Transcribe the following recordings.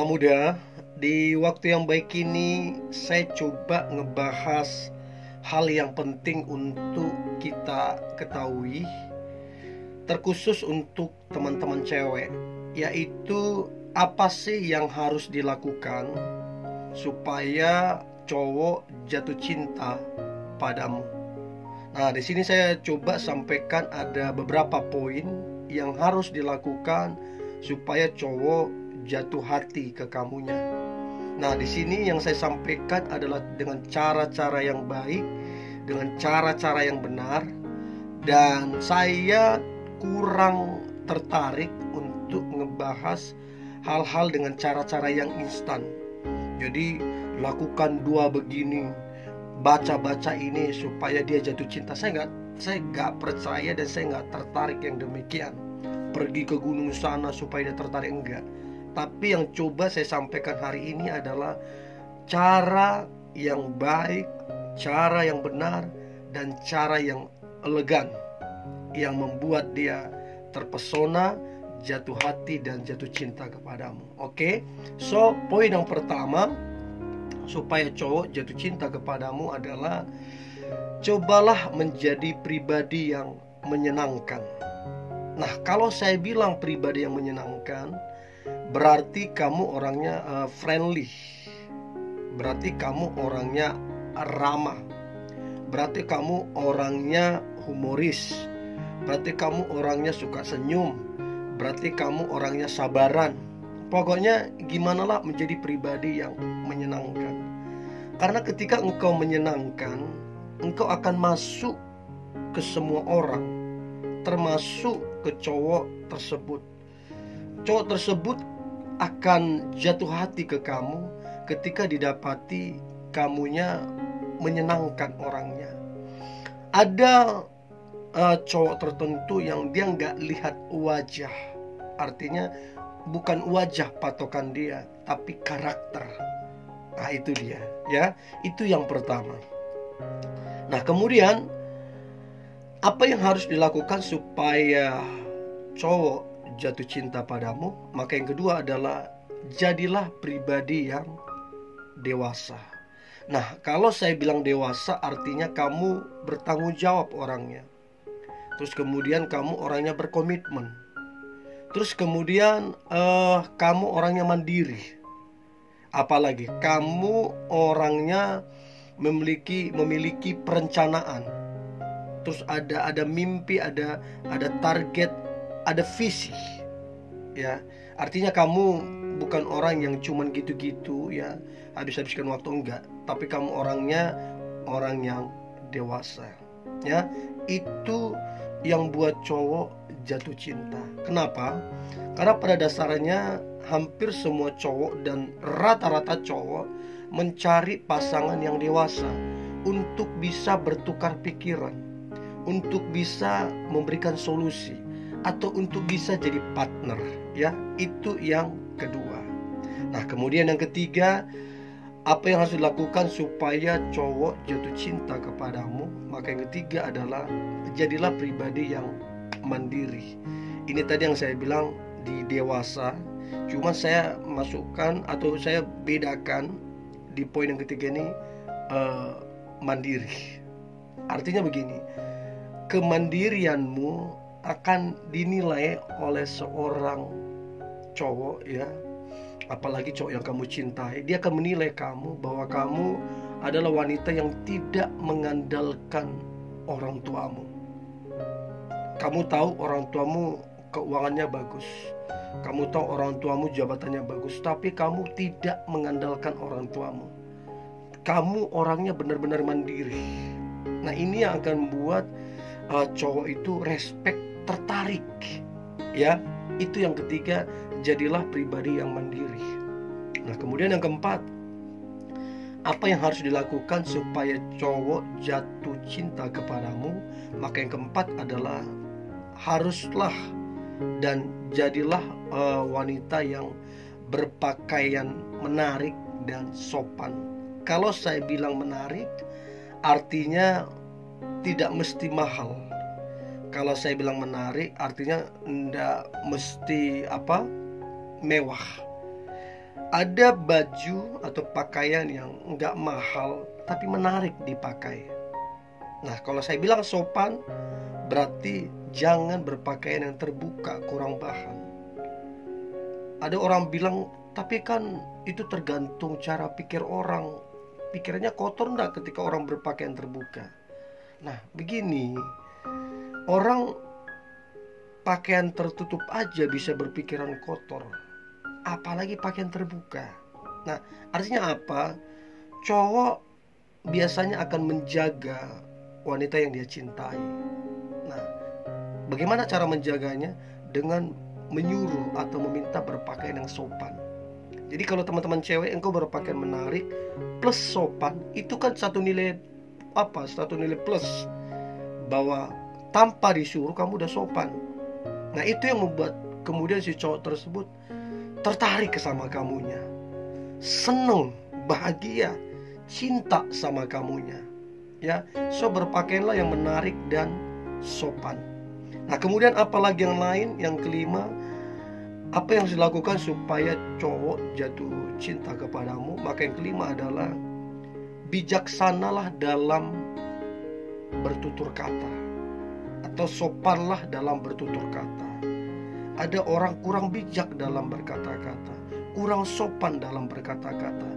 muda, di waktu yang baik ini saya coba ngebahas hal yang penting untuk kita ketahui, terkhusus untuk teman-teman cewek, yaitu apa sih yang harus dilakukan supaya cowok jatuh cinta padamu. Nah, di sini saya coba sampaikan ada beberapa poin yang harus dilakukan supaya cowok jatuh hati ke kamunya. Nah, di sini yang saya sampaikan adalah dengan cara-cara yang baik, dengan cara-cara yang benar, dan saya kurang tertarik untuk ngebahas hal-hal dengan cara-cara yang instan. Jadi lakukan dua begini, baca-baca ini supaya dia jatuh cinta. Saya nggak percaya dan saya nggak tertarik yang demikian. Pergi ke gunung sana supaya dia tertarik, enggak. Tapi yang coba saya sampaikan hari ini adalah cara yang baik, cara yang benar, dan cara yang elegan, yang membuat dia terpesona, jatuh hati, dan jatuh cinta kepadamu. Oke? So, poin yang pertama supaya cowok jatuh cinta kepadamu adalah cobalah menjadi pribadi yang menyenangkan. Nah, kalau saya bilang pribadi yang menyenangkan, berarti kamu orangnya friendly, berarti kamu orangnya ramah, berarti kamu orangnya humoris, berarti kamu orangnya suka senyum, berarti kamu orangnya sabaran. Pokoknya gimana lah menjadi pribadi yang menyenangkan. Karena ketika engkau menyenangkan, engkau akan masuk ke semua orang, termasuk ke cowok tersebut. Cowok tersebut akan jatuh hati ke kamu ketika didapati kamunya menyenangkan orangnya. Ada cowok tertentu yang dia nggak lihat wajah, artinya bukan wajah patokan dia, tapi karakter. Nah, itu dia, ya. Itu yang pertama. Nah, kemudian apa yang harus dilakukan supaya cowok jatuh cinta padamu? Maka yang kedua adalah jadilah pribadi yang dewasa. Nah, kalau saya bilang dewasa artinya kamu bertanggung jawab orangnya. Terus kemudian kamu orangnya berkomitmen. Terus kemudian kamu orangnya mandiri. Apalagi kamu orangnya memiliki perencanaan. Terus ada mimpi, ada target, ada visi. Ya, artinya kamu bukan orang yang cuman gitu-gitu ya, habis-habiskan waktu, enggak, tapi kamu orangnya orang yang dewasa. Ya, itu yang buat cowok jatuh cinta. Kenapa? Karena pada dasarnya hampir semua cowok dan rata-rata cowok mencari pasangan yang dewasa untuk bisa bertukar pikiran, untuk bisa memberikan solusi, atau untuk bisa jadi partner. Ya, itu yang kedua. Nah, kemudian yang ketiga, apa yang harus dilakukan supaya cowok jatuh cinta kepadamu? Maka yang ketiga adalah jadilah pribadi yang mandiri. Ini tadi yang saya bilang di dewasa, cuma saya masukkan atau saya bedakan di poin yang ketiga ini mandiri. Artinya begini, kemandirianmu akan dinilai oleh seorang cowok, ya, apalagi cowok yang kamu cintai. Dia akan menilai kamu bahwa kamu adalah wanita yang tidak mengandalkan orang tuamu. Kamu tahu orang tuamu keuangannya bagus, kamu tahu orang tuamu jabatannya bagus, tapi kamu tidak mengandalkan orang tuamu. Kamu orangnya benar-benar mandiri. Nah, ini yang akan membuat cowok itu respect, tertarik. Ya, itu yang ketiga, jadilah pribadi yang mandiri. Nah, kemudian yang keempat, apa yang harus dilakukan supaya cowok jatuh cinta kepadamu? Maka yang keempat adalah haruslah dan jadilah wanita yang berpakaian menarik dan sopan. Kalau saya bilang menarik, artinya tidak mesti mahal. Kalau saya bilang menarik, artinya tidak mesti mewah. Ada baju atau pakaian yang nggak mahal tapi menarik dipakai. Nah, kalau saya bilang sopan, berarti jangan berpakaian yang terbuka, kurang bahan. Ada orang bilang, tapi kan itu tergantung cara pikir orang. Pikirannya kotor enggak ketika orang berpakaian terbuka? Nah, begini, orang pakaian tertutup aja bisa berpikiran kotor, apalagi pakaian terbuka. Nah, artinya apa? Cowok biasanya akan menjaga wanita yang dia cintai. Nah, bagaimana cara menjaganya? Dengan menyuruh atau meminta berpakaian yang sopan. Jadi kalau teman-teman cewek engkau berpakaian menarik plus sopan, itu kan satu nilai satu nilai plus, bahwa tanpa disuruh kamu udah sopan. Nah, itu yang membuat kemudian si cowok tersebut tertarik sama kamunya, seneng, bahagia, cinta sama kamunya. Ya, so berpakaianlah yang menarik dan sopan. Nah, kemudian apalagi yang lain? Yang kelima, apa yang harus dilakukan supaya cowok jatuh cinta kepadamu? Maka yang kelima adalah bijaksanalah dalam bertutur kata, atau sopanlah dalam bertutur kata. Ada orang kurang bijak dalam berkata-kata, kurang sopan dalam berkata-kata.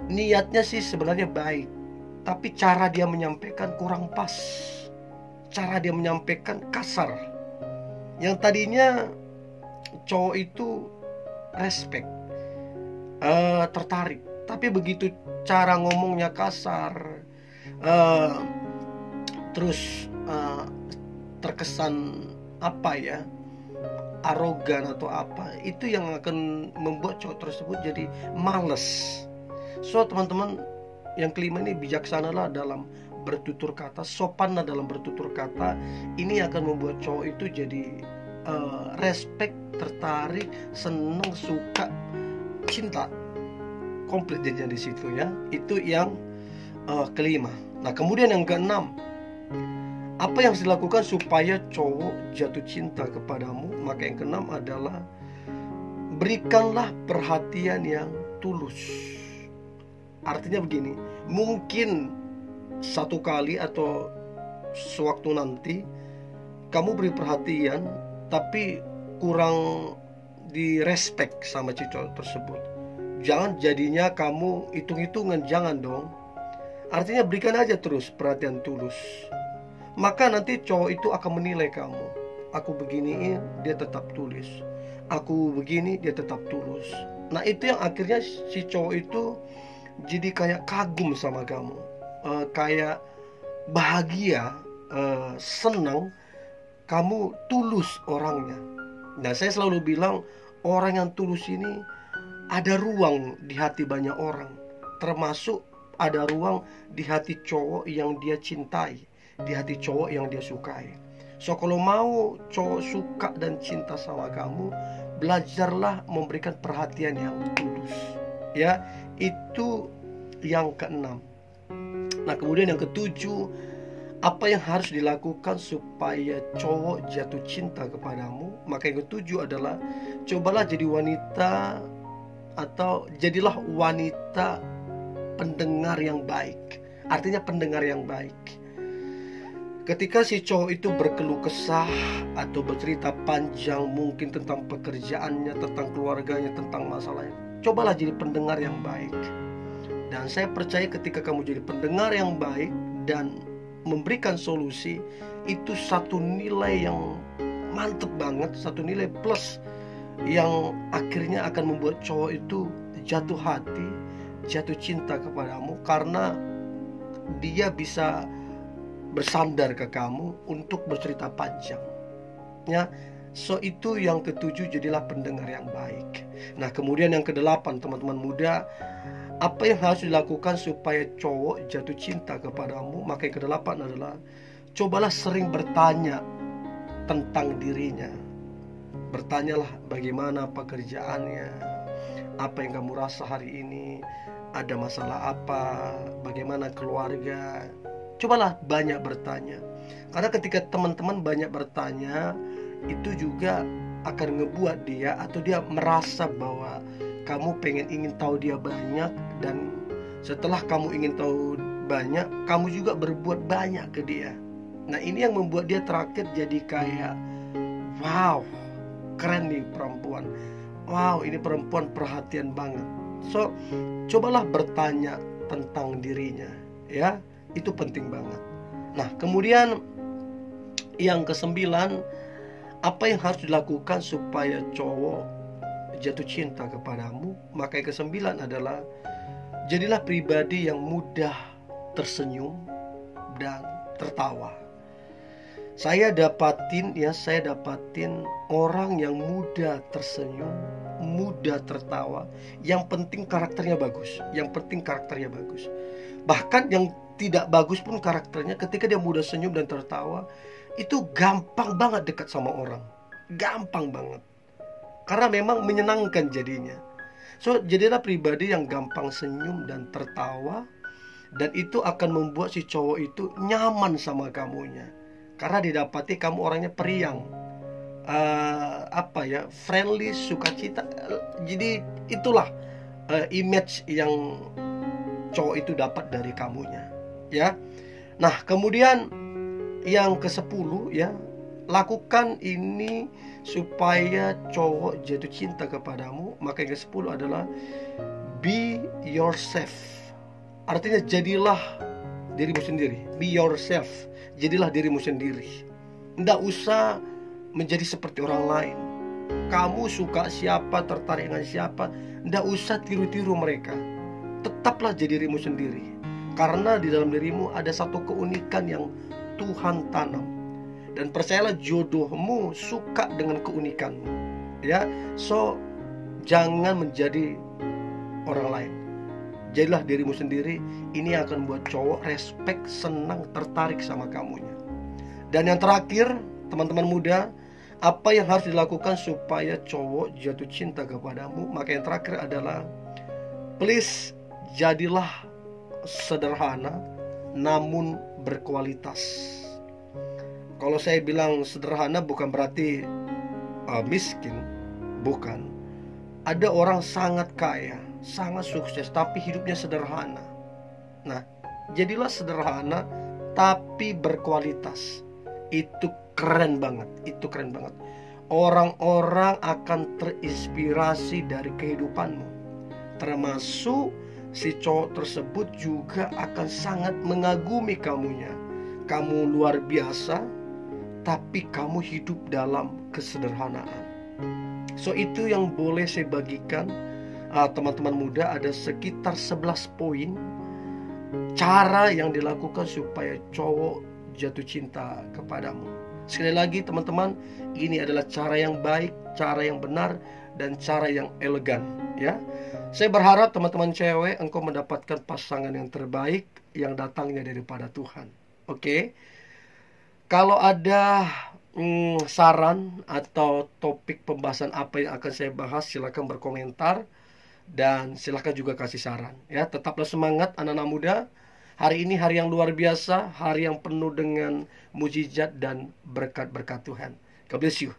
Niatnya sih sebenarnya baik, tapi cara dia menyampaikan kurang pas. Cara dia menyampaikan kasar. Yang tadinya cowok itu respect, tertarik, tapi begitu cara ngomongnya kasar, terus terkesan arogan atau apa, itu yang akan membuat cowok tersebut jadi males. So teman-teman, yang kelima ini, bijaksanalah dalam bertutur kata, sopanlah dalam bertutur kata. Ini akan membuat cowok itu jadi respect, tertarik, seneng, suka, cinta, komplit jadinya di situ ya. Itu yang kelima. Nah, kemudian yang keenam, apa yang harus dilakukan supaya cowok jatuh cinta kepadamu? Maka yang keenam adalah berikanlah perhatian yang tulus. Artinya begini, mungkin satu kali atau sewaktu nanti kamu beri perhatian tapi kurang direspek sama cowok tersebut. Jangan jadinya kamu hitung-hitungan, jangan dong. Artinya berikan aja terus perhatian tulus. Maka nanti cowok itu akan menilai kamu. Aku beginiin, dia tetap tulus. Aku begini, dia tetap tulus. Nah, itu yang akhirnya si cowok itu jadi kayak kagum sama kamu, kayak bahagia, senang kamu tulus orangnya. Nah, saya selalu bilang orang yang tulus ini ada ruang di hati banyak orang, termasuk ada ruang di hati cowok yang dia cintai, di hati cowok yang dia sukai. So kalau mau cowok suka dan cinta sama kamu, belajarlah memberikan perhatian yang tulus. Ya, itu yang keenam. Nah, kemudian yang ketujuh, apa yang harus dilakukan supaya cowok jatuh cinta kepadamu? Maka yang ketujuh adalah cobalah jadi wanita, atau jadilah wanita pendengar yang baik. Artinya pendengar yang baik. Ketika si cowok itu berkeluh kesah atau bercerita panjang, mungkin tentang pekerjaannya, tentang keluarganya, tentang masalahnya, cobalah jadi pendengar yang baik. Dan saya percaya ketika kamu jadi pendengar yang baik dan memberikan solusi, itu satu nilai yang mantep banget, satu nilai plus yang akhirnya akan membuat cowok itu jatuh hati, jatuh cinta kepadamu, karena dia bisa bersandar ke kamu untuk bercerita panjang ya. So itu yang ketujuh, jadilah pendengar yang baik. Nah, kemudian yang kedelapan, teman-teman muda, apa yang harus dilakukan supaya cowok jatuh cinta kepadamu? Maka yang kedelapan adalah cobalah sering bertanya tentang dirinya. Bertanyalah bagaimana pekerjaannya, apa yang kamu rasa hari ini, ada masalah apa, bagaimana keluarga. Cobalah banyak bertanya. Karena ketika teman-teman banyak bertanya, itu juga akan ngebuat dia, atau dia merasa bahwa kamu ingin tahu dia banyak, dan setelah kamu ingin tahu banyak, kamu juga berbuat banyak ke dia. Nah, ini yang membuat dia terakhir jadi kayak, wow, keren nih perempuan. Wow, ini perempuan perhatian banget. So, cobalah bertanya tentang dirinya, ya. Itu penting banget. Nah, kemudian yang kesembilan, apa yang harus dilakukan supaya cowok jatuh cinta kepadamu? Maka yang kesembilan adalah, jadilah pribadi yang mudah tersenyum dan tertawa. Saya dapatin orang yang mudah tersenyum, mudah tertawa. Yang penting karakternya bagus. Bahkan yang tidak bagus pun karakternya, ketika dia mudah senyum dan tertawa, itu gampang banget dekat sama orang. Gampang banget. Karena memang menyenangkan jadinya. So, jadilah pribadi yang gampang senyum dan tertawa, dan itu akan membuat si cowok itu nyaman sama kamunya. Karena didapati kamu orangnya periang, friendly, sukacita. Jadi itulah image yang cowok itu dapat dari kamunya, ya. Nah, kemudian yang ke-10, ya, lakukan ini supaya cowok jatuh cinta kepadamu. Maka yang ke-10 adalah be yourself. Artinya jadilah dirimu sendiri. Be yourself. Jadilah dirimu sendiri. Tidak usah menjadi seperti orang lain. Kamu suka siapa, tertarik dengan siapa, tidak usah tiru-tiru mereka. Tetaplah jadi dirimu sendiri. Karena di dalam dirimu ada satu keunikan yang Tuhan tanam. Dan percayalah, jodohmu suka dengan keunikanmu, ya. So, jangan menjadi orang lain. Jadilah dirimu sendiri. Ini akan buat cowok respect, senang, tertarik sama kamunya. Dan yang terakhir, teman-teman muda, apa yang harus dilakukan supaya cowok jatuh cinta kepadamu? Maka yang terakhir adalah, please, jadilah sederhana namun berkualitas. Kalau saya bilang sederhana bukan berarti miskin, bukan. Ada orang sangat kaya, sangat sukses, tapi hidupnya sederhana. Nah, jadilah sederhana tapi berkualitas. Itu keren banget. Orang-orang akan terinspirasi dari kehidupanmu. Termasuk si cowok tersebut juga akan sangat mengagumi kamunya. Kamu luar biasa, tapi kamu hidup dalam kesederhanaan. So, itu yang boleh saya bagikan, teman-teman muda. Ada sekitar 11 poin cara yang dilakukan supaya cowok jatuh cinta kepadamu. Sekali lagi teman-teman, ini adalah cara yang baik, cara yang benar, dan cara yang elegan, ya. Saya berharap teman-teman cewek, engkau mendapatkan pasangan yang terbaik yang datangnya daripada Tuhan. Oke. Kalau ada saran atau topik pembahasan apa yang akan saya bahas, silakan berkomentar dan silakan juga kasih saran, ya. Tetaplah semangat anak-anak muda. Hari ini hari yang luar biasa, hari yang penuh dengan mujizat dan berkat-berkat Tuhan. God bless you.